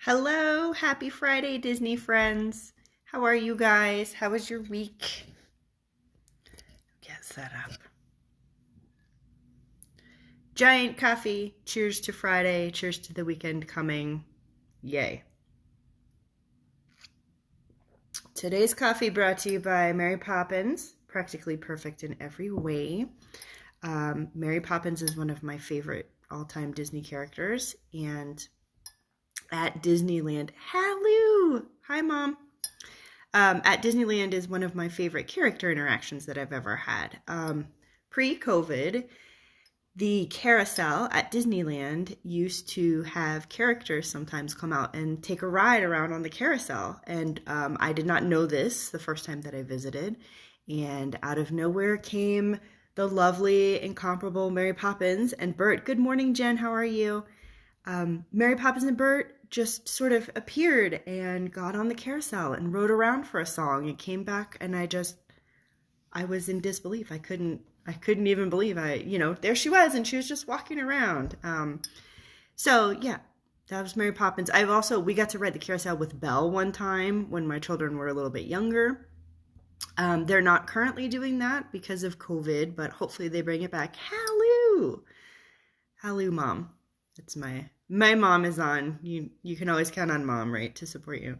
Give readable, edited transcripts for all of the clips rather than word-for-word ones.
Hello, happy Friday, Disney friends. How are you guys? How was your week? Get set up. Giant coffee. Cheers to Friday. Cheers to the weekend coming. Yay. Today's coffee brought to you by Mary Poppins. Practically perfect in every way. Mary Poppins is one of my favorite all-time Disney characters. And at Disneyland, hello! Hi, Mom. At Disneyland is one of my favorite character interactions that I've ever had. Pre-COVID, the carousel at Disneyland used to have characters sometimes come out and take a ride around on the carousel. And I did not know this the first time that I visited. And out of nowhere came the lovely, incomparable Mary Poppins and Bert. Good morning, Jen. How are you? Mary Poppins and Bert just sort of appeared and got on the carousel and rode around for a song and came back, and I was in disbelief. I couldn't even believe there she was, and she was just walking around. So yeah, that was Mary Poppins. We got to ride the carousel with Belle one time when my children were a little bit younger. They're not currently doing that because of COVID, but hopefully they bring it back. Halloo, Mom. That's my mom is on. You can always count on Mom, right, to support you.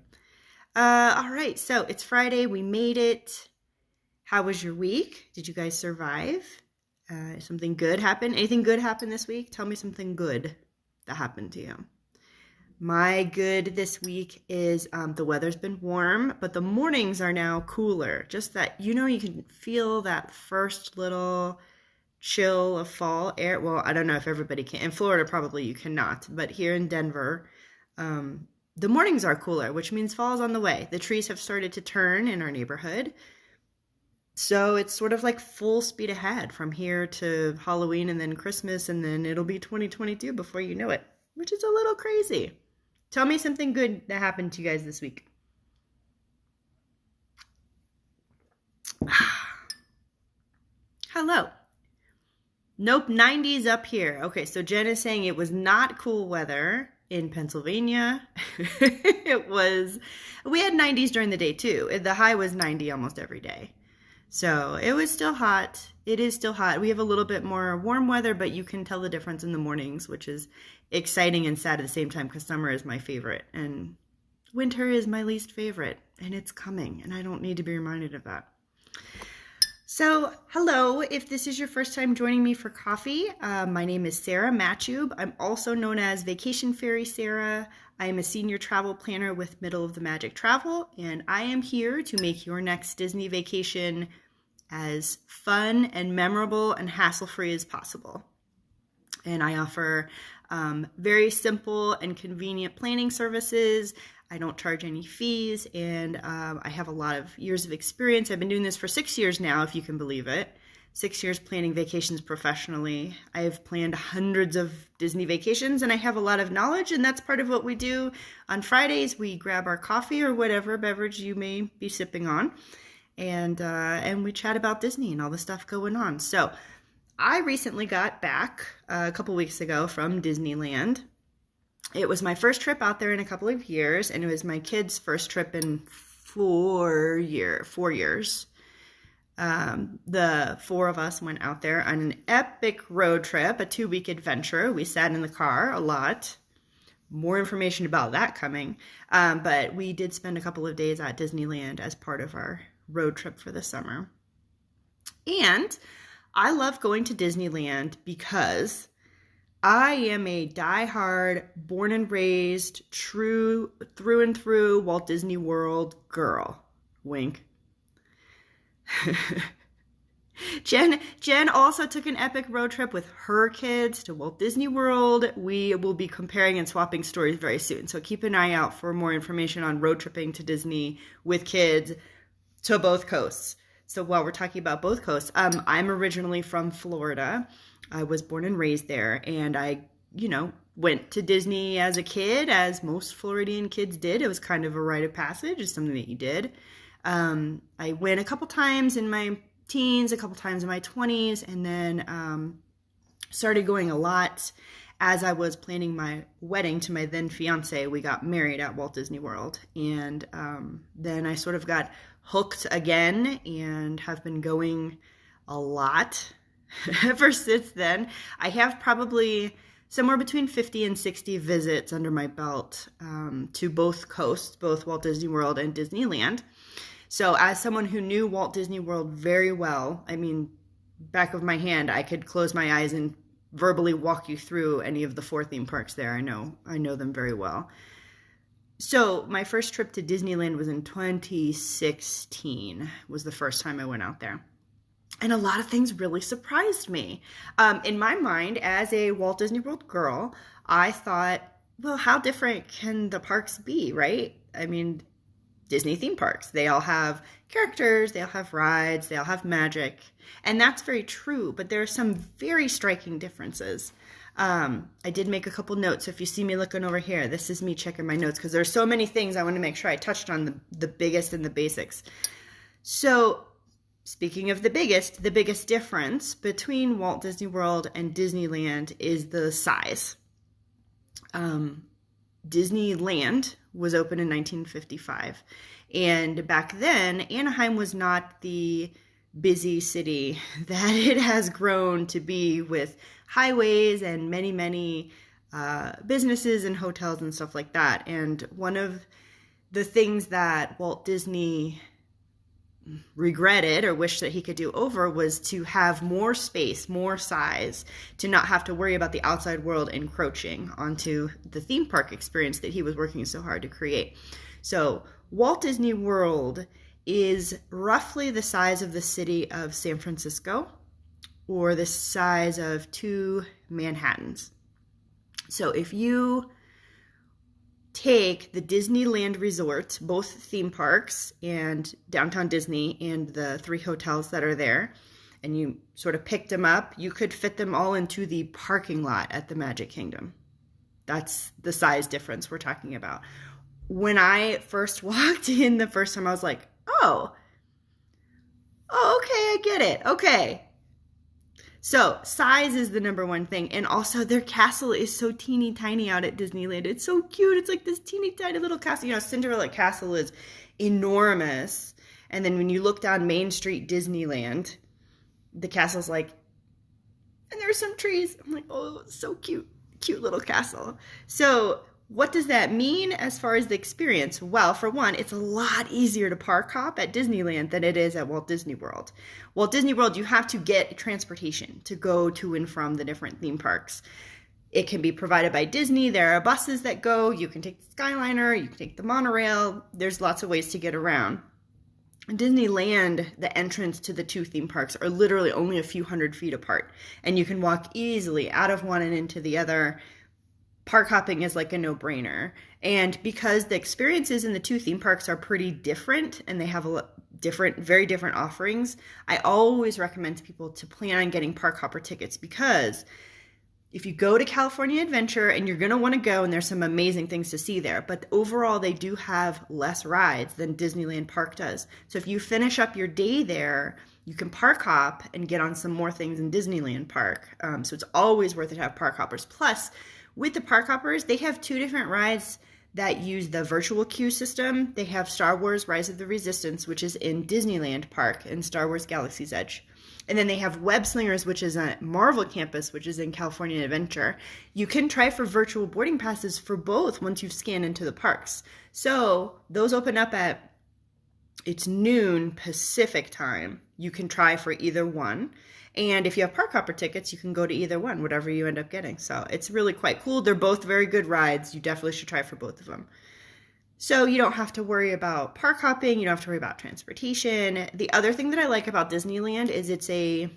All right, so it's Friday. We made it. How was your week? Did you guys survive? Something good happen? Anything good happen this week? Tell me something good that happened to you. My good this week is the weather's been warm, but the mornings are now cooler. Just that, you can feel that first little chill of fall air. Well, I don't know if everybody can. In Florida, probably you cannot. But here in Denver, the mornings are cooler, which means fall's on the way. The trees have started to turn in our neighborhood. So it's sort of like full speed ahead from here to Halloween and then Christmas, and then it'll be 2022 before you know it, which is a little crazy. Tell me something good that happened to you guys this week. Hello. Nope, 90s up here. Okay, so Jen is saying it was not cool weather in Pennsylvania. We had 90s during the day too. The high was 90 almost every day. So it was still hot. It is still hot. We have a little bit more warm weather, but you can tell the difference in the mornings, which is exciting and sad at the same time because summer is my favorite and winter is my least favorite, and it's coming, and I don't need to be reminded of that. So, hello, if this is your first time joining me for coffee, my name is Sara Mahjoub. I'm also known as Vacation Fairy Sara. I am a senior travel planner with Middle of the Magic Travel, and I am here to make your next Disney vacation as fun and memorable and hassle-free as possible. And I offer very simple and convenient planning services. I don't charge any fees, and I have a lot of years of experience. I've been doing this for 6 years now, if you can believe it. 6 years planning vacations professionally. I've planned hundreds of Disney vacations, and I have a lot of knowledge, and that's part of what we do on Fridays. We grab our coffee or whatever beverage you may be sipping on, and we chat about Disney and all the stuff going on. So I recently got back a couple weeks ago from Disneyland. It was my first trip out there in a couple of years, and it was my kids' first trip in 4 years. The four of us went out there on an epic road trip, a 2-week adventure. We sat in the car a lot. More information about that coming. But we did spend a couple of days at Disneyland as part of our road trip for the summer. And I love going to Disneyland because I am a diehard, born and raised, true through and through Walt Disney World girl. Wink. Jen also took an epic road trip with her kids to Walt Disney World. We will be comparing and swapping stories very soon. So keep an eye out for more information on road tripping to Disney with kids to both coasts. So while we're talking about both coasts, I'm originally from Florida. I was born and raised there, and I, went to Disney as a kid, as most Floridian kids did. It was kind of a rite of passage. It's something that you did. I went a couple times in my teens, a couple times in my 20s, and then started going a lot as I was planning my wedding to my then fiance, we got married at Walt Disney World. And then I sort of got hooked again and have been going a lot ever since then. I have probably somewhere between 50 and 60 visits under my belt to both coasts, both Walt Disney World and Disneyland. So as someone who knew Walt Disney World very well, I mean, back of my hand, I could close my eyes and verbally walk you through any of the 4 theme parks there. I know them very well. So my first trip to Disneyland was in 2016, was the first time I went out there. And a lot of things really surprised me. In my mind, as a Walt Disney World girl, I thought, well, how different can the parks be, right? I mean, Disney theme parks, they all have characters, they all have rides, they all have magic. And that's very true, but there are some very striking differences. I did make a couple notes. So if you see me looking over here, this is me checking my notes because there's so many things I want to make sure I touched on the biggest and the basics. So speaking of the biggest difference between Walt Disney World and Disneyland is the size. Disneyland was opened in 1955. And back then, Anaheim was not the busy city that it has grown to be with highways and many, many businesses and hotels and stuff like that. And one of the things that Walt Disney regretted or wished that he could do over was to have more space, more size, to not have to worry about the outside world encroaching onto the theme park experience that he was working so hard to create. So Walt Disney World is roughly the size of the city of San Francisco, or the size of 2 Manhattans. So if you take the Disneyland Resort, both theme parks and Downtown Disney and the 3 hotels that are there, and you sort of picked them up, you could fit them all into the parking lot at the Magic Kingdom. That's the size difference we're talking about. When I first walked in the first time, I was like, oh, okay, I get it. Okay. So size is the number one thing. And also their castle is so teeny tiny out at Disneyland. It's so cute. It's like this teeny tiny little castle. You know, Cinderella Castle is enormous. And then when you look down Main Street Disneyland, the castle's like, and there's some trees. I'm like, oh, so cute. Cute little castle. So what does that mean as far as the experience? Well, for one, it's a lot easier to park hop at Disneyland than it is at Walt Disney World. Walt Disney World, you have to get transportation to go to and from the different theme parks. It can be provided by Disney. There are buses that go. You can take the Skyliner. You can take the monorail. There's lots of ways to get around. In Disneyland, the entrance to the 2 theme parks are literally only a few hundred feet apart, and you can walk easily out of one and into the other. Park hopping is like a no-brainer. And because the experiences in the 2 theme parks are pretty different and they have very different offerings, I always recommend to people to plan on getting park hopper tickets, because if you go to California Adventure, and you're going to want to go, and there's some amazing things to see there, but overall they do have less rides than Disneyland Park does. So if you finish up your day there, you can park hop and get on some more things in Disneyland Park. So it's always worth it to have park hoppers. Plus, with the park hoppers, they have 2 different rides that use the virtual queue system. They have Star Wars Rise of the Resistance, which is in Disneyland Park, and Star Wars Galaxy's Edge. And then they have Web Slingers, which is at Marvel Campus, which is in California Adventure. You can try for virtual boarding passes for both once you've scanned into the parks. So those open up at, it's noon Pacific time. You can try for either one. And if you have park hopper tickets, you can go to either one, whatever you end up getting. So it's really quite cool. They're both very good rides. You definitely should try for both of them. So you don't have to worry about park hopping. You don't have to worry about transportation. The other thing that I like about Disneyland is it's a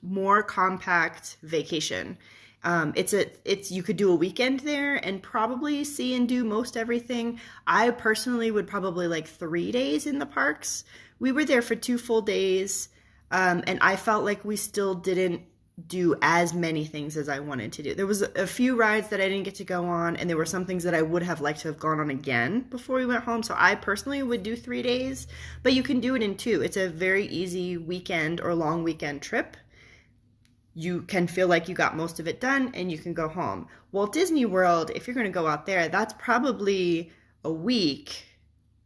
more compact vacation. You could do a weekend there and probably see and do most everything. I personally would probably like 3 days in the parks. We were there for 2 full days. And I felt like we still didn't do as many things as I wanted to do. There was a few rides that I didn't get to go on, and there were some things that I would have liked to have gone on again before we went home. So I personally would do 3 days, but you can do it in 2. It's a very easy weekend or long weekend trip. you can feel like you got most of it done and you can go home. Walt Disney World, if you're going to go out there, that's probably a week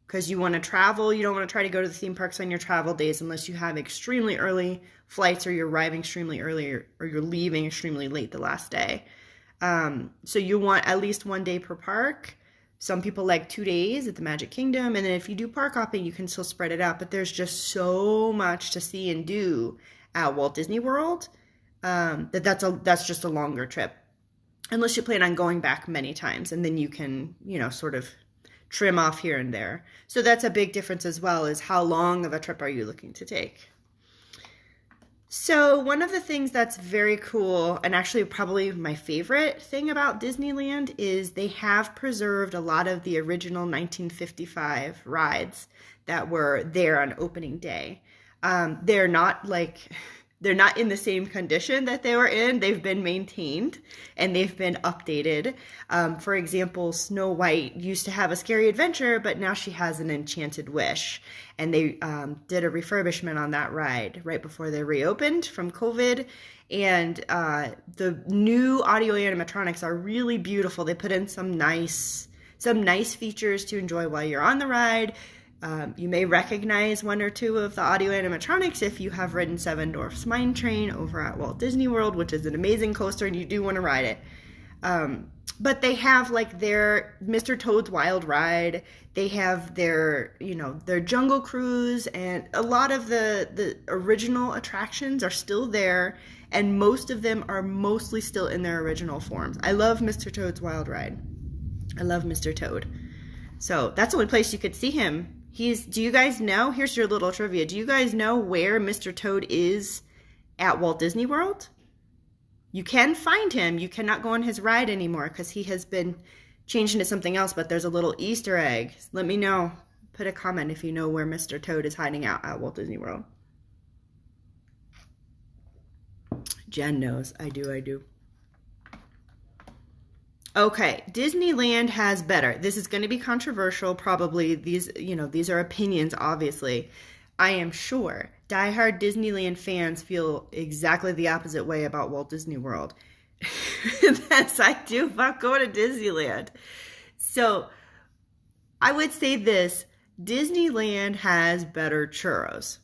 because you want to travel. You don't want to try to go to the theme parks on your travel days unless you have extremely early flights or you're arriving extremely early or you're leaving extremely late the last day. So you want at least 1 day per park. Some people like 2 days at the Magic Kingdom. And then if you do park hopping, you can still spread it out. But there's just so much to see and do at Walt Disney World that's just a longer trip. Unless you plan on going back many times. And then you can, sort of trim off here and there. So that's a big difference as well, is how long of a trip are you looking to take? So one of the things that's very cool, and actually probably my favorite thing about Disneyland, is they have preserved a lot of the original 1955 rides that were there on opening day. They're not in the same condition that they were in. They've been maintained and they've been updated. For example, Snow White used to have a scary adventure, but now she has an enchanted wish. And they did a refurbishment on that ride right before they reopened from COVID. And the new audio animatronics are really beautiful. They put in some nice features to enjoy while you're on the ride. You may recognize one or two of the audio animatronics if you have ridden Seven Dwarfs Mine Train over at Walt Disney World, which is an amazing coaster and you do want to ride it. But they have like their Mr. Toad's Wild Ride. They have their Jungle Cruise, and a lot of the original attractions are still there, and most of them are mostly still in their original forms. I love Mr. Toad's Wild Ride. I love Mr. Toad. So that's the only place you could see him. Do you guys know? Here's your little trivia. Do you guys know where Mr. Toad is at Walt Disney World? You can find him. You cannot go on his ride anymore because he has been changed into something else, but there's a little Easter egg. Let me know. Put a comment if you know where Mr. Toad is hiding out at Walt Disney World. Jen knows. I do. Okay, Disneyland has better. This is going to be controversial, probably. These are opinions, obviously. I am sure diehard Disneyland fans feel exactly the opposite way about Walt Disney World. That's I do about going to Disneyland. So I would say this: Disneyland has better churros.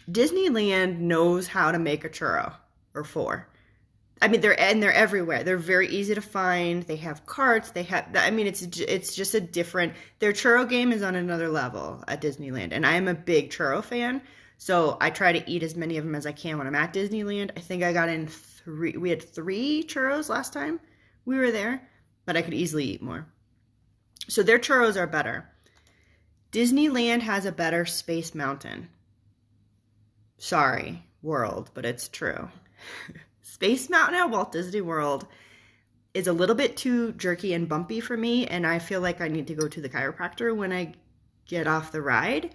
Disneyland knows how to make a churro or four. I mean, they're everywhere. They're very easy to find. They have carts. It's just a different. Their churro game is on another level at Disneyland, and I am a big churro fan. So I try to eat as many of them as I can when I'm at Disneyland. I think I got in 3. We had 3 churros last time we were there, but I could easily eat more. So their churros are better. Disneyland has a better Space Mountain. Sorry, world, but it's true. Space Mountain at Walt Disney World is a little bit too jerky and bumpy for me, and I feel like I need to go to the chiropractor when I get off the ride.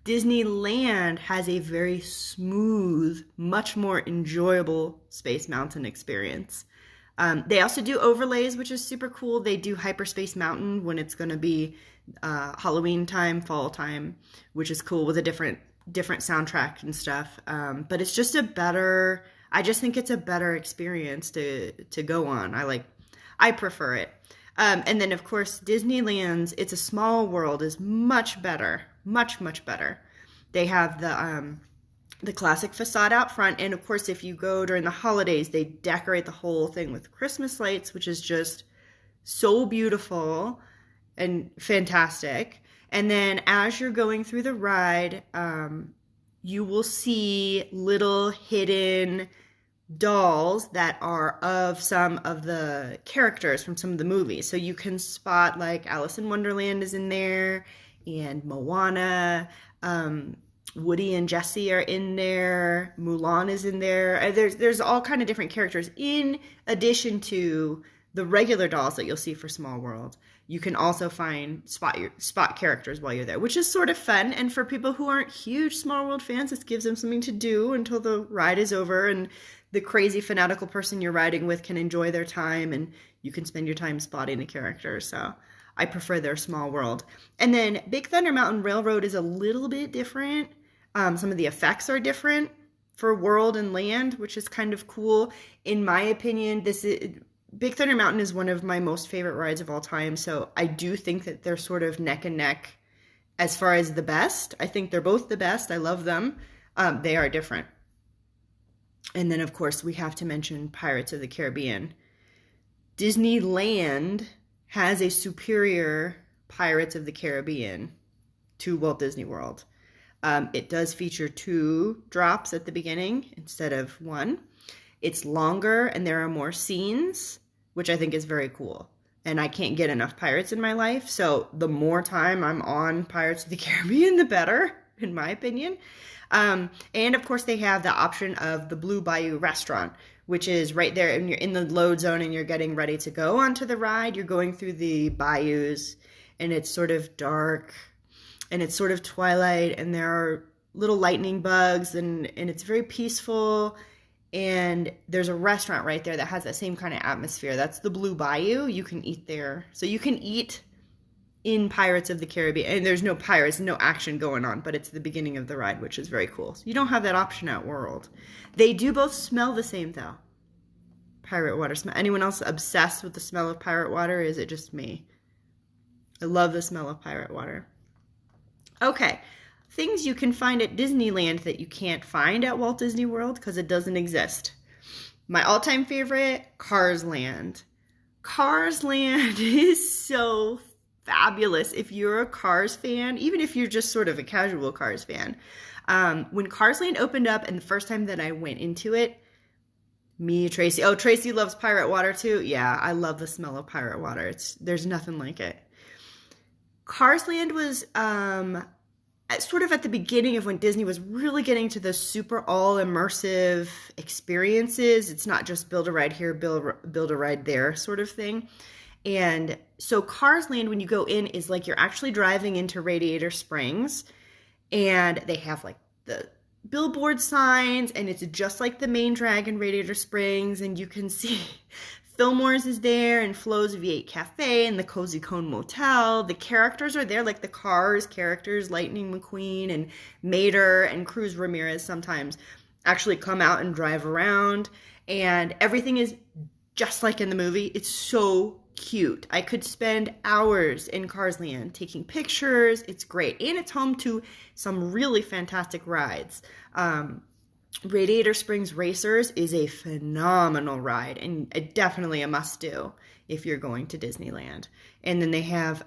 Disneyland has a very smooth, much more enjoyable Space Mountain experience. They also do overlays, which is super cool. They do Hyperspace Mountain when it's going to be Halloween time, fall time, which is cool with a different soundtrack and stuff. But it's just I just think it's a better experience to go on. I prefer it. And then of course Disneyland's It's a Small World is much better, much better. They have the classic facade out front, and of course if you go during the holidays, they decorate the whole thing with Christmas lights, which is just so beautiful and fantastic. And then as you're going through the ride, you will see little hidden dolls that are of some of the characters from some of the movies. So you can spot like Alice in Wonderland is in there, and Moana, Woody and Jessie are in there, Mulan is in there. There's all kind of different characters in addition to the regular dolls that you'll see for Small World. You can also spot characters while you're there, which is sort of fun. And for people who aren't huge Small World fans, this gives them something to do until the ride is over, and the crazy fanatical person you're riding with can enjoy their time, and you can spend your time spotting the characters. So I prefer their Small World. And then Big Thunder Mountain Railroad is a little bit different. Some of the effects are different. for World and Land, which is kind of cool. In my opinion, Big Thunder Mountain is one of my most favorite rides of all time, so I do think that they're sort of neck and neck as far as the best. I think they're both the best. I love them. They are different. And then, of course, we have to mention Pirates of the Caribbean. Disneyland has a superior Pirates of the Caribbean to Walt Disney World. It does feature 2 drops at the beginning instead of 1. It's longer and there are more scenes, which I think is very cool. And I can't get enough pirates in my life, so the more time I'm on Pirates of the Caribbean, the better, in my opinion. And of course, they have the option of the Blue Bayou restaurant, which is right there, and you're in the load zone and you're getting ready to go onto the ride. You're going through the bayous, and it's sort of dark, and it's sort of twilight, and there are little lightning bugs, and it's very peaceful. And there's a restaurant right there that has that same kind of atmosphere. That's the Blue Bayou. You can eat there. So you can eat in Pirates of the Caribbean. And there's no pirates, no action going on, but it's the beginning of the ride, which is very cool. So you don't have that option at World. They do both smell the same, though. Pirate water smell. Anyone else obsessed with the smell of pirate water? Or is it just me? I love the smell of pirate water. Okay. Things you can find at Disneyland that you can't find at Walt Disney World because it doesn't exist. My all-time favorite, Cars Land. Cars Land is so fabulous if you're a Cars fan, even if you're just sort of a casual Cars fan. When Cars Land opened up and the first time that I went into it, Tracy. Oh, Tracy loves pirate water too? Yeah, I love the smell of pirate water. There's nothing like it. Cars Land was sort of at the beginning of when Disney was really getting to the super all immersive experiences. It's not just build a ride here, build a ride there sort of thing. And so Cars Land, when you go in, is like you're actually driving into Radiator Springs, and they have like the billboard signs, and it's just like the main drag in Radiator Springs, and you can see Fillmore's is there, and Flo's V8 Cafe, and the Cozy Cone Motel. The characters are there, like the Cars characters, Lightning McQueen and Mater and Cruz Ramirez sometimes actually come out and drive around, and everything is just like in the movie. It's so cute. I could spend hours in Cars Land taking pictures. It's great, and it's home to some really fantastic rides. Radiator Springs Racers is a phenomenal ride, and definitely a must-do if you're going to Disneyland. And then they have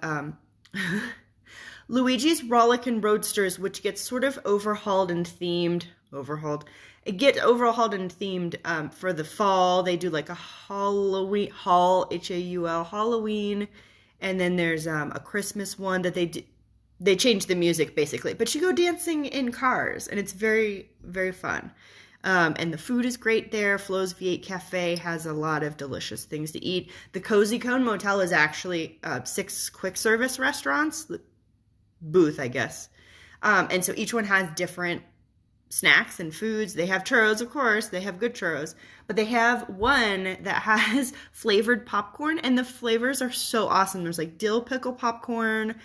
Luigi's Rollickin' Roadsters, which gets sort of overhauled and themed. It gets overhauled and themed for the fall. They do like a Halloween, H-A-U-L, Halloween. And then there's a Christmas one that they change the music basically, but you go dancing in cars, and it's very, very fun. And the food is great there. Flo's V8 Cafe has a lot of delicious things to eat. The Cozy Cone Motel is actually 6 quick service restaurants, booth, I guess. And so each one has different snacks and foods. They have churros, of course. They have good churros. But they have one that has flavored popcorn, and the flavors are so awesome. There's like dill pickle popcorn,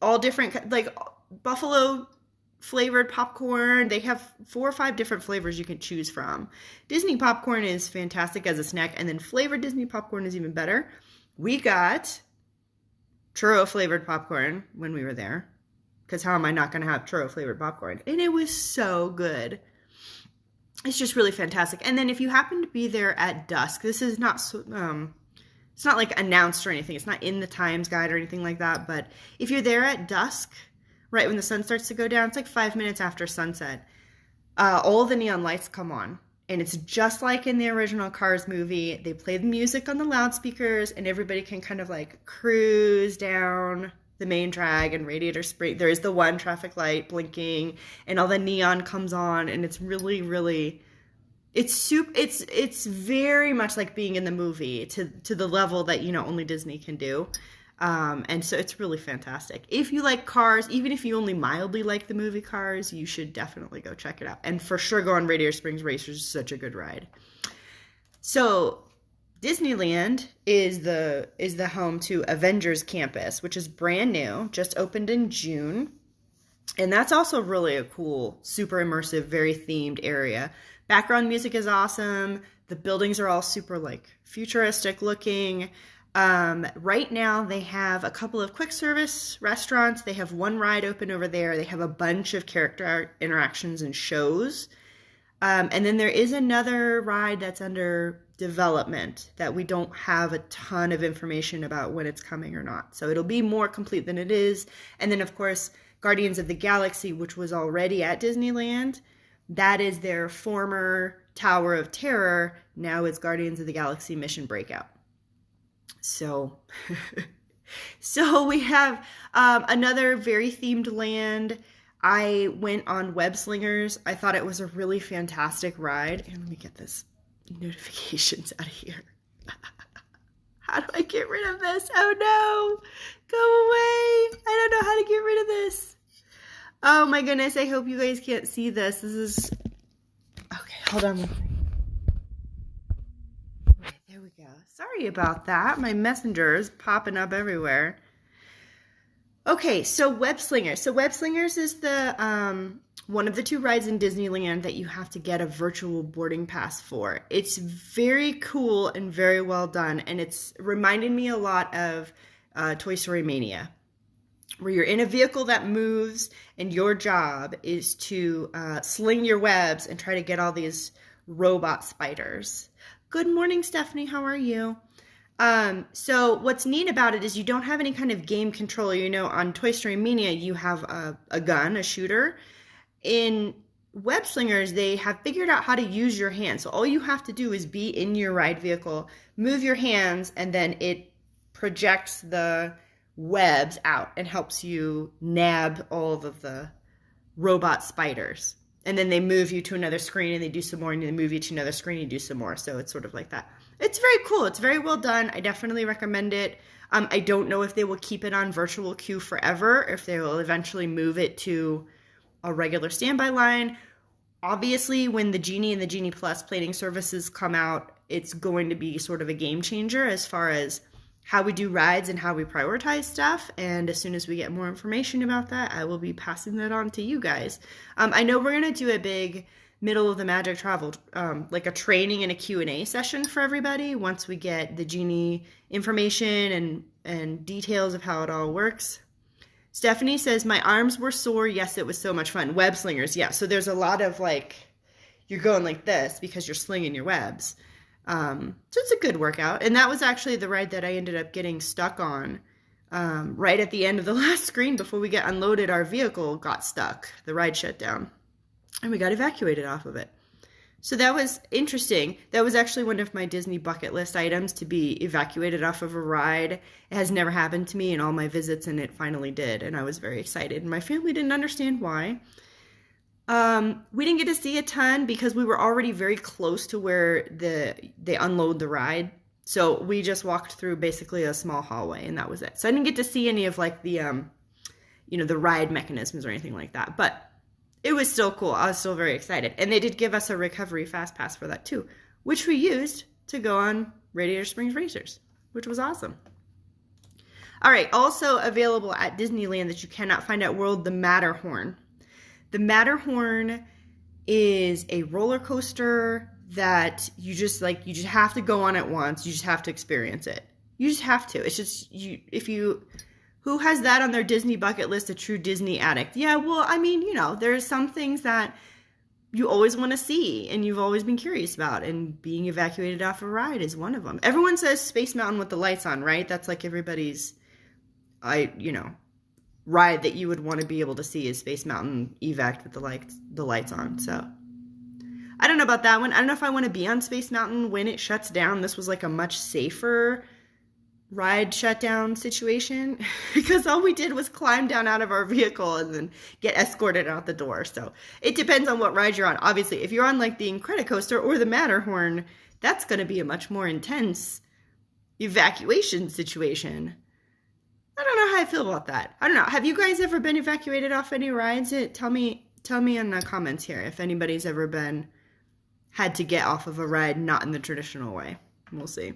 all different, like buffalo flavored popcorn. They have 4 or 5 different flavors you can choose from. Disney popcorn is fantastic as a snack, and then flavored Disney popcorn is even better. We got churro flavored popcorn when we were there, because how am I not going to have churro flavored popcorn? And it was so good. It's just really fantastic. And then if you happen to be there at dusk, this is not it's not like announced or anything. It's not in the Times Guide or anything like that. But if you're there at dusk, right when the sun starts to go down, it's like 5 minutes after sunset, all the neon lights come on. And it's just like in the original Cars movie. They play the music on the loudspeakers, and everybody can kind of like cruise down the main drag and Radiator Springs. There is the one traffic light blinking, and all the neon comes on, and it's really, really... It's very much like being in the movie to the level that, only Disney can do. And so it's really fantastic. If you like Cars, even if you only mildly like the movie Cars, you should definitely go check it out. And for sure go on Radiator Springs Racers. It's such a good ride. So Disneyland is the home to Avengers Campus, which is brand new, just opened in June. And that's also really a cool, super immersive, very themed area. Background music is awesome. The buildings are all super like futuristic looking. Right now they have a couple of quick service restaurants. They have one ride open over there. They have a bunch of character interactions and shows. And then there is another ride that's under development that we don't have a ton of information about when it's coming or not. So it'll be more complete than it is. And then, of course, Guardians of the Galaxy, which was already at Disneyland, that is their former Tower of Terror. Now it's Guardians of the Galaxy Mission Breakout. So, so we have another very themed land. I went on Web Slingers. I thought it was a really fantastic ride. And let me get this notifications out of here. How do I get rid of this? Oh no! Go away! I don't know how to get rid of this. Oh my goodness, I hope you guys can't see this. This is... Okay, hold on. Okay, there we go. Sorry about that. My messenger is popping up everywhere. Okay, so Web Slingers. So Web Slingers is the one of the two rides in Disneyland that you have to get a virtual boarding pass for. It's very cool and very well done, and it's reminded me a lot of Toy Story Mania, where you're in a vehicle that moves, and your job is to sling your webs and try to get all these robot spiders. Good morning, Stephanie. How are you? So what's neat about it is you don't have any kind of game control. You know, on Toy Story Mania, you have a gun, a shooter. In Web Slingers, they have figured out how to use your hands. So all you have to do is be in your ride vehicle, move your hands, and then it projects the webs out and helps you nab all of the robot spiders. And then they move you to another screen and they do some more, and they move you to another screen and you do some more. So it's sort of like that. It's very cool. It's very well done. I definitely recommend it. I don't know if they will keep it on virtual queue forever, if they will eventually move it to a regular standby line. Obviously, when the Genie and the Genie Plus plating services come out, it's going to be sort of a game changer as far as how we do rides and how we prioritize stuff. And as soon as we get more information about that, I will be passing that on to you guys. I know we're going to do a big middle of the Magic Travel, like a training and a Q&A session for everybody once we get the Genie information and details of how it all works. Stephanie says, my arms were sore. Yes, it was so much fun. Web slingers. Yeah, so there's a lot of like, you're going like this because you're slinging your webs. So it's a good workout. And that was actually the ride that I ended up getting stuck on. Right at the end of the last screen before we get unloaded, our vehicle got stuck. The ride shut down and we got evacuated off of it. So that was interesting. That was actually one of my Disney bucket list items, to be evacuated off of a ride. It has never happened to me in all my visits, and it finally did. And I was very excited. And my family didn't understand why. We didn't get to see a ton because we were already very close to where they unload the ride. So we just walked through basically a small hallway, and that was it. So I didn't get to see any of like the, the ride mechanisms or anything like that. But it was still cool. I was still very excited. And they did give us a recovery fast pass for that too, which we used to go on Radiator Springs Racers, which was awesome. All right, also available at Disneyland that you cannot find at World, the Matterhorn. The Matterhorn is a roller coaster that you just have to go on at once. You just have to experience it. You just have to. It's just, who has that on their Disney bucket list, a true Disney addict? Yeah, well, I mean, there's some things that you always want to see and you've always been curious about, and being evacuated off a ride is one of them. Everyone says Space Mountain with the lights on, right? That's like everybody's, ride that you would want to be able to see is Space Mountain evac with the lights on. So I don't know about that one. I don't know if I want to be on Space Mountain when it shuts down. This was like a much safer ride shutdown situation because all we did was climb down out of our vehicle and then get escorted out the door. So it depends on what ride you're on. Obviously, if you're on like the Incredicoaster or the Matterhorn, that's going to be a much more intense evacuation situation. I don't know how I feel about that. I don't know. Have you guys ever been evacuated off any rides? Tell me in the comments here if anybody's ever had to get off of a ride not in the traditional way. We'll see.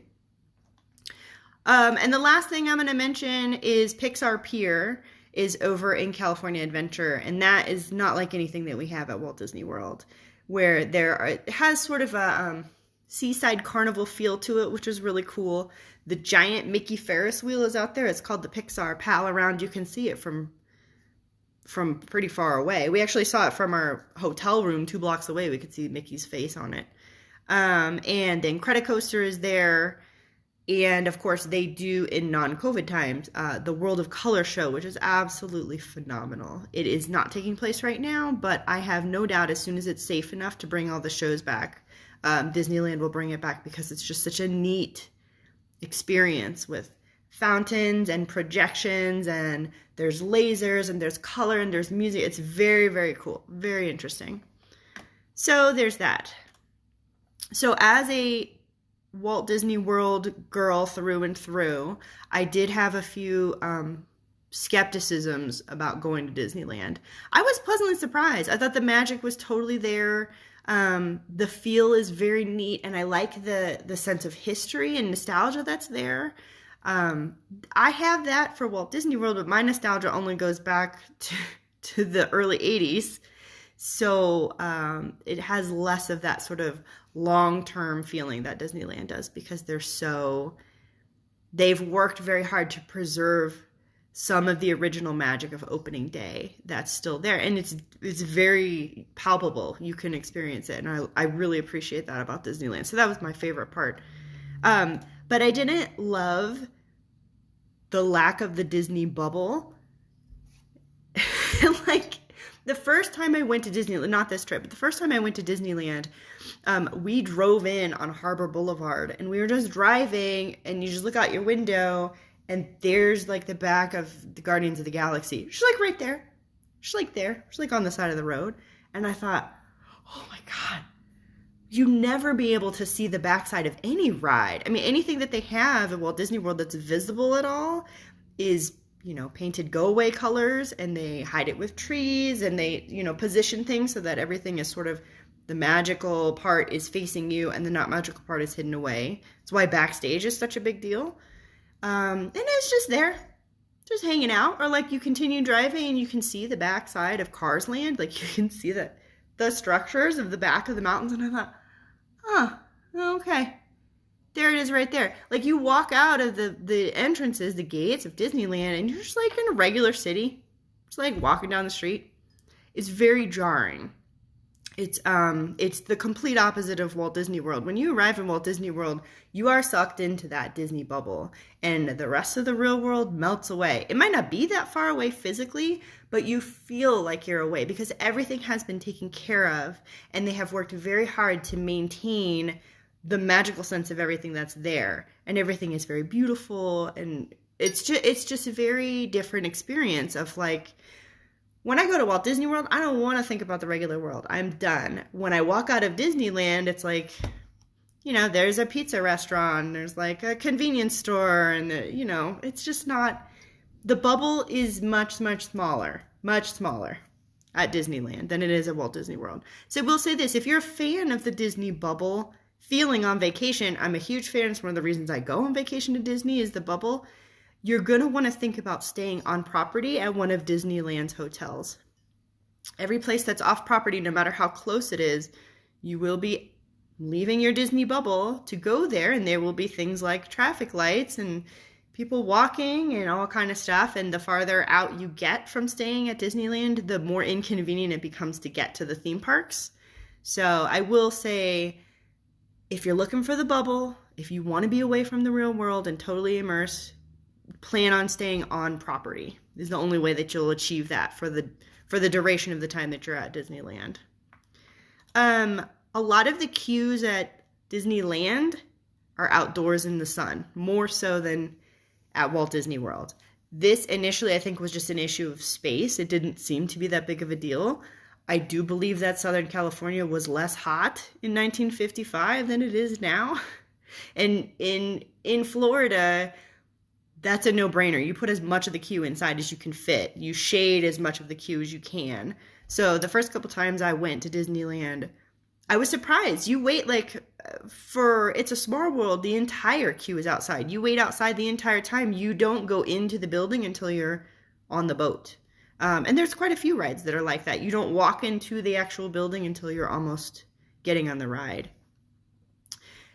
And the last thing I'm going to mention is Pixar Pier. is over in California Adventure, and that is not like anything that we have at Walt Disney World, where it has sort of a seaside carnival feel to it, which is really cool. The giant Mickey Ferris wheel is out there. It's called the Pixar Pal Around. You can see it from pretty far away. We actually saw it from our hotel room 2 blocks away. We could see Mickey's face on it. And then Credit Coaster is there. And of course, they do in non-COVID times, the World of Color show, which is absolutely phenomenal. It is not taking place right now, but I have no doubt as soon as it's safe enough to bring all the shows back, Disneyland will bring it back, because it's just such a neat experience with fountains and projections, and there's lasers and there's color and there's music. It's very, very cool. Very interesting. So there's that. So as a Walt Disney World girl through and through, I did have a few skepticisms about going to Disneyland. I was pleasantly surprised. I thought the magic was totally there. The feel is very neat, and I like the sense of history and nostalgia that's there. I have that for Walt Disney World, but my nostalgia only goes back to the early 80s. So it has less of that sort of long-term feeling that Disneyland does, because they've worked very hard to preserve some of the original magic of opening day that's still there. And it's very palpable. You can experience it. And I really appreciate that about Disneyland. So that was my favorite part. But I didn't love the lack of the Disney bubble. Like, the first time I went to Disneyland, not this trip, but the first time I went to Disneyland, we drove in on Harbor Boulevard, and we were just driving, and you just look out your window, and there's like the back of the Guardians of the Galaxy. She's like right there. She's like there. She's like on the side of the road. And I thought, oh my God, you never be able to see the backside of any ride. I mean, anything that they have at Walt Disney World that's visible at all is, painted go-away colors, and they hide it with trees, and they, position things so that everything is sort of, the magical part is facing you and the not magical part is hidden away. That's why backstage is such a big deal. And it's just there, just hanging out. Or like you continue driving and you can see the backside of Cars Land. Like you can see the structures of the back of the mountains. And I thought, okay. There it is right there. Like you walk out of the entrances, the gates of Disneyland, and you're just like in a regular city. It's like walking down the street. It's very jarring. It's the complete opposite of Walt Disney World. When you arrive in Walt Disney World, you are sucked into that Disney bubble, and the rest of the real world melts away. It might not be that far away physically, but you feel like you're away because everything has been taken care of, and they have worked very hard to maintain the magical sense of everything that's there, and everything is very beautiful, and it's just a very different experience of like, when I go to Walt Disney World, I don't want to think about the regular world. I'm done. When I walk out of Disneyland, it's like, there's a pizza restaurant, there's like a convenience store, and it's just not, the bubble is much, much smaller at Disneyland than it is at Walt Disney World. So we'll say this, if you're a fan of the Disney bubble feeling on vacation, I'm a huge fan. It's one of the reasons I go on vacation to Disney is the bubble. You're going to want to think about staying on property at one of Disneyland's hotels. Every place that's off property, no matter how close it is, you will be leaving your Disney bubble to go there, and there will be things like traffic lights and people walking and all kind of stuff. And the farther out you get from staying at Disneyland, the more inconvenient it becomes to get to the theme parks. So I will say, if you're looking for the bubble, if you want to be away from the real world and totally immerse, plan on staying on property. This is the only way that you'll achieve that for the duration of the time that you're at Disneyland. A lot of the queues at Disneyland are outdoors in the sun, more so than at Walt Disney World. This initially, I think, was just an issue of space. It didn't seem to be that big of a deal. I do believe that Southern California was less hot in 1955 than it is now. And in Florida, that's a no-brainer. You put as much of the queue inside as you can fit. You shade as much of the queue as you can. So the first couple times I went to Disneyland, I was surprised. You wait for It's a Small World, the entire queue is outside. You wait outside the entire time. You don't go into the building until you're on the boat. And there's quite a few rides that are like that. You don't walk into the actual building until you're almost getting on the ride.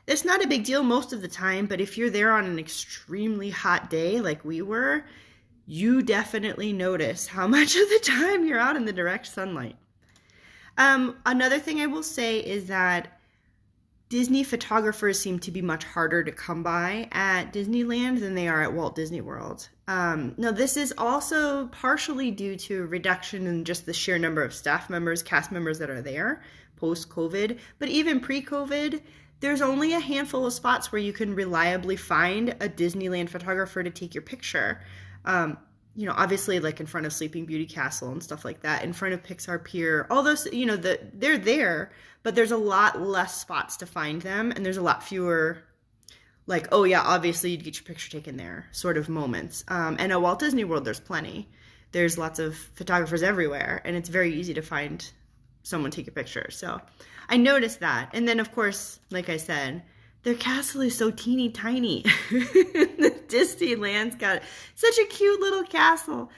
It's not a big deal most of the time, but if you're there on an extremely hot day like we were, you definitely notice how much of the time you're out in the direct sunlight. Another thing I will say is that Disney photographers seem to be much harder to come by at Disneyland than they are at Walt Disney World. Now, this is also partially due to a reduction in just the sheer number of staff members, cast members that are there post-COVID. But even pre-COVID, there's only a handful of spots where you can reliably find a Disneyland photographer to take your picture. Obviously like in front of Sleeping Beauty Castle and stuff like that, in front of Pixar Pier, all those, they're there, but there's a lot less spots to find them. And there's a lot fewer, like, oh yeah, obviously you'd get your picture taken there sort of moments. And at Walt Disney World, there's plenty. There's lots of photographers everywhere, and it's very easy to find someone take a picture. So I noticed that. And then of course, like I said, their castle is so teeny tiny. The Disneyland's got such a cute little castle.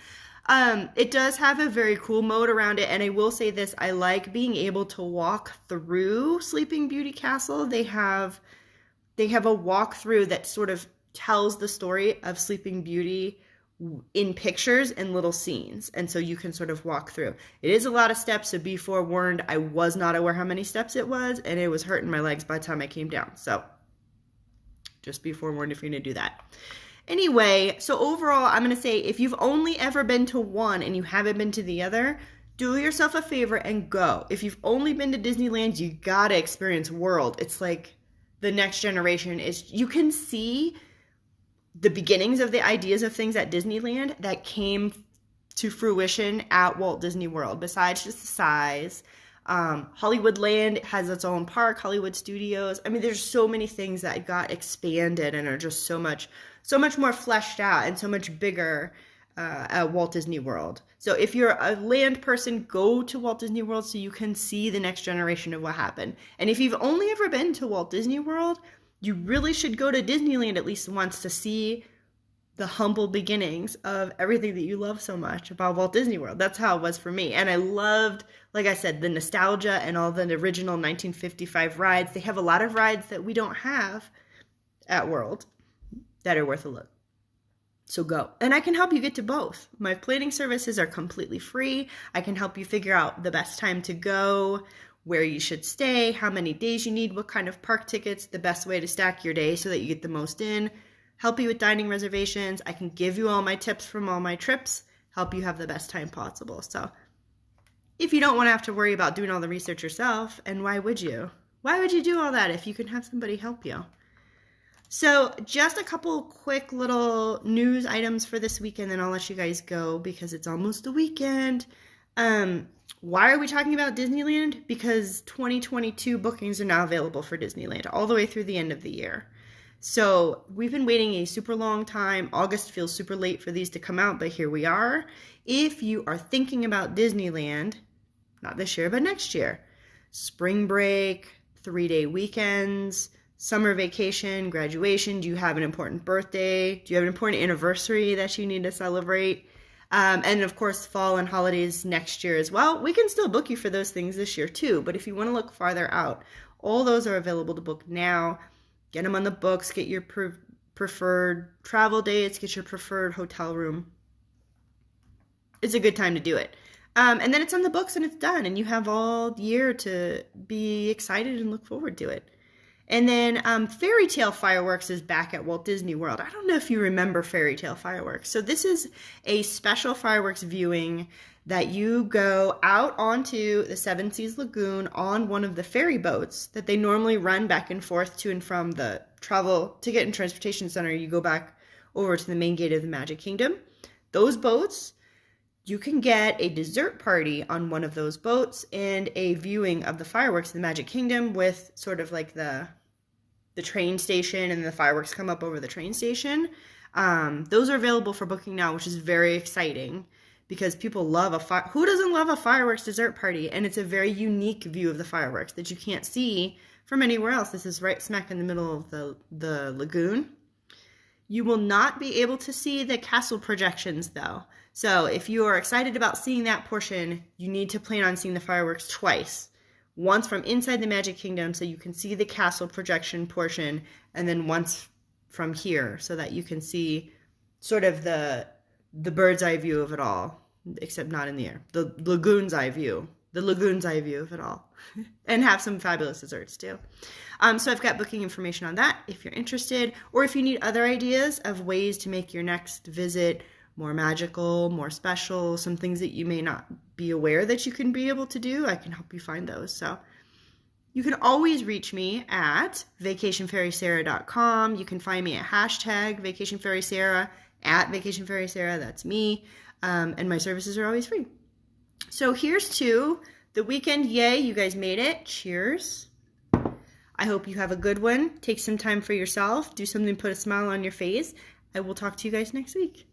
It does have a very cool moat around it. And I will say this, I like being able to walk through Sleeping Beauty Castle. They have a walkthrough that sort of tells the story of Sleeping Beauty in pictures and little scenes. And so you can sort of walk through. It is a lot of steps, so be forewarned. I was not aware how many steps it was, and it was hurting my legs by the time I came down. So just be forewarned if you're going to do that. Anyway, so overall, I'm going to say if you've only ever been to one and you haven't been to the other, do yourself a favor and go. If you've only been to Disneyland, you got to experience World. It's like the next generation. You can see the beginnings of the ideas of things at Disneyland that came to fruition at Walt Disney World, besides just the size. Hollywoodland has its own park, Hollywood Studios. I mean, there's so many things that got expanded and are just so much more fleshed out and so much bigger at Walt Disney World. So if you're a land person, go to Walt Disney World so you can see the next generation of what happened. And if you've only ever been to Walt Disney World, you really should go to Disneyland at least once to see the humble beginnings of everything that you love so much about Walt Disney World. That's how it was for me. And I loved, like I said, the nostalgia and all the original 1955 rides. They have a lot of rides that we don't have at World that are worth a look. So go. And I can help you get to both. My planning services are completely free. I can help you figure out the best time to go, where you should stay, how many days you need, what kind of park tickets, the best way to stack your day so that you get the most in, help you with dining reservations. I can give you all my tips from all my trips, help you have the best time possible. So if you don't want to have to worry about doing all the research yourself, and why would you? Why would you do all that if you can have somebody help you? So just a couple quick little news items for this weekend, then I'll let you guys go because it's almost the weekend. Why are we talking about Disneyland? Because 2022 bookings are now available for Disneyland all the way through the end of the year. So we've been waiting a super long time. August feels super late for these to come out, but here we are. If you are thinking about Disneyland, not this year, but next year, spring break, 3-day weekends, summer vacation, graduation, do you have an important birthday? Do you have an important anniversary that you need to celebrate? And of course, fall and holidays next year as well. We can still book you for those things this year too, but if you want to look farther out, all those are available to book now. Get them on the books, get your preferred travel dates, get your preferred hotel room. It's a good time to do it. And then it's on the books and it's done, and you have all year to be excited and look forward to it. And then Fairy Tale Fireworks is back at Walt Disney World. I don't know if you remember Fairy Tale Fireworks. So this is a special fireworks viewing that you go out onto the Seven Seas Lagoon on one of the ferry boats that they normally run back and forth to and from the Travel, Ticket and Transportation Center. You go back over to the main gate of the Magic Kingdom. Those boats, you can get a dessert party on one of those boats and a viewing of the fireworks in the Magic Kingdom with sort of like the train station, and the fireworks come up over the train station. Those are available for booking now, which is very exciting because people love who doesn't love a fireworks dessert party? And it's a very unique view of the fireworks that you can't see from anywhere else. This is right smack in the middle of the lagoon. You will not be able to see the castle projections though. So if you are excited about seeing that portion, you need to plan on seeing the fireworks twice. Once from inside the Magic Kingdom so you can see the castle projection portion, and then once from here so that you can see sort of the bird's eye view of it all, except not in the air. The lagoon's eye view of it all. And have some fabulous desserts too. So I've got booking information on that if you're interested, or if you need other ideas of ways to make your next visit more magical, more special, some things that you may not be aware that you can be able to do, I can help you find those. So you can always reach me at vacationfairysara.com. You can find me at hashtag Vacation Fairy Sara, at Vacation Fairy Sara, that's me. And my services are always free. So here's to the weekend. Yay, you guys made it. Cheers. I hope you have a good one. Take some time for yourself. Do something to put a smile on your face. I will talk to you guys next week.